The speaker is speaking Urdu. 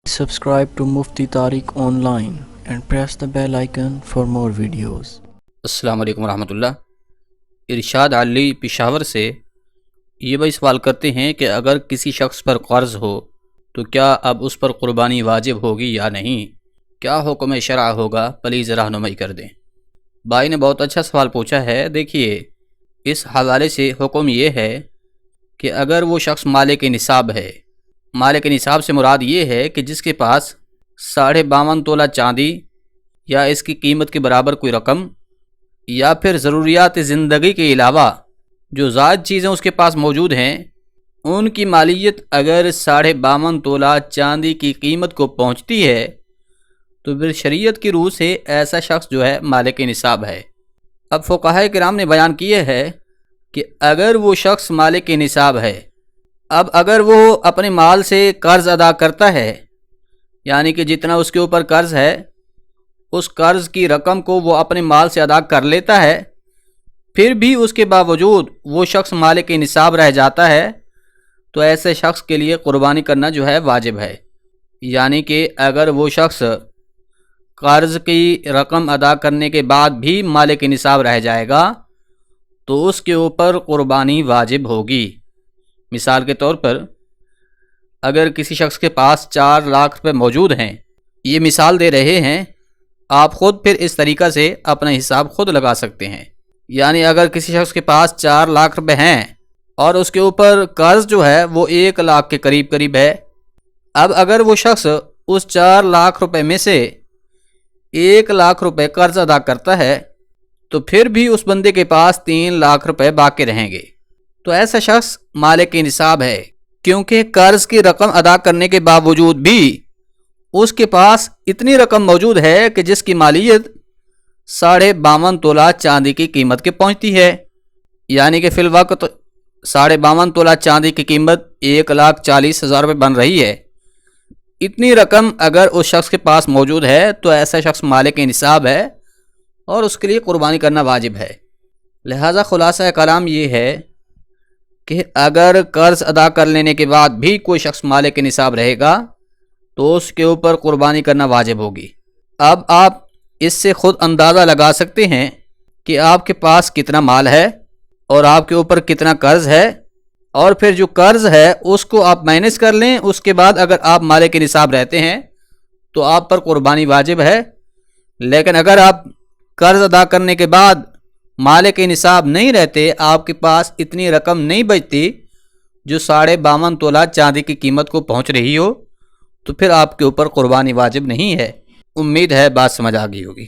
Subscribe to Mufti Tariq Online and press the bell icon for more videos. السلام علیکم ورحمۃ اللہ۔ ارشاد علی پشاور سے یہ بھائی سوال کرتے ہیں کہ اگر کسی شخص پر قرض ہو تو کیا اب اس پر قربانی واجب ہوگی یا نہیں؟ کیا حکم شرع ہوگا؟ پلیز رہنمائی کر دیں۔ بھائی نے بہت اچھا سوال پوچھا ہے۔ دیکھیے، اس حوالے سے حکم یہ ہے کہ اگر وہ شخص مالک نصاب ہے، مالک نصاب سے مراد یہ ہے کہ جس کے پاس 52.5 تولہ چاندی یا اس کی قیمت کے برابر کوئی رقم یا پھر ضروریات زندگی کے علاوہ جو زائد چیزیں اس کے پاس موجود ہیں، ان کی مالیت اگر 52.5 تولہ چاندی کی قیمت کو پہنچتی ہے تو پھر شریعت کی روح سے ایسا شخص جو ہے مالک نصاب ہے۔ اب فقہاء کرام نے بیان کیے ہے کہ اگر وہ شخص مالک نصاب ہے، اب اگر وہ اپنے مال سے قرض ادا کرتا ہے، یعنی کہ جتنا اس کے اوپر قرض ہے اس قرض کی رقم کو وہ اپنے مال سے ادا کر لیتا ہے، پھر بھی اس کے باوجود وہ شخص مالک نصاب رہ جاتا ہے، تو ایسے شخص کے لیے قربانی کرنا جو ہے واجب ہے۔ یعنی کہ اگر وہ شخص قرض کی رقم ادا کرنے کے بعد بھی مالک نصاب رہ جائے گا تو اس کے اوپر قربانی واجب ہوگی۔ مثال کے طور پر اگر کسی شخص کے پاس 4 لاکھ روپے موجود ہیں، یہ مثال دے رہے ہیں، آپ خود پھر اس طریقہ سے اپنا حساب خود لگا سکتے ہیں۔ یعنی اگر کسی شخص کے پاس 4 لاکھ روپے ہیں اور اس کے اوپر قرض جو ہے وہ 1 لاکھ کے قریب ہے، اب اگر وہ شخص اس 4 لاکھ روپے میں سے 1 لاکھ روپے قرض ادا کرتا ہے تو پھر بھی اس بندے کے پاس 3 لاکھ روپے باقی رہیں گے، تو ایسا شخص مالک نصاب ہے، کیونکہ قرض کی رقم ادا کرنے کے باوجود بھی اس کے پاس اتنی رقم موجود ہے کہ جس کی مالیت 52.5 تولہ چاندی کی قیمت کے پہنچتی ہے۔ یعنی کہ فی الوقت 52.5 تولہ چاندی کی قیمت 1,40,000 روپے بن رہی ہے۔ اتنی رقم اگر اس شخص کے پاس موجود ہے تو ایسا شخص مالک نصاب ہے اور اس کے لیے قربانی کرنا واجب ہے۔ لہذا خلاصہ کلام یہ ہے کہ اگر قرض ادا کر لینے کے بعد بھی کوئی شخص مالک نصاب رہے گا تو اس کے اوپر قربانی کرنا واجب ہوگی۔ اب آپ اس سے خود اندازہ لگا سکتے ہیں کہ آپ کے پاس کتنا مال ہے اور آپ کے اوپر کتنا قرض ہے، اور پھر جو قرض ہے اس کو آپ مائنس کر لیں، اس کے بعد اگر آپ مالک نصاب رہتے ہیں تو آپ پر قربانی واجب ہے۔ لیکن اگر آپ قرض ادا کرنے کے بعد مالک نصاب نہیں رہتے، آپ کے پاس اتنی رقم نہیں بچتی جو 52.5 تولہ چاندی کی قیمت کو پہنچ رہی ہو، تو پھر آپ کے اوپر قربانی واجب نہیں ہے۔ امید ہے بات سمجھ آ گئی ہوگی۔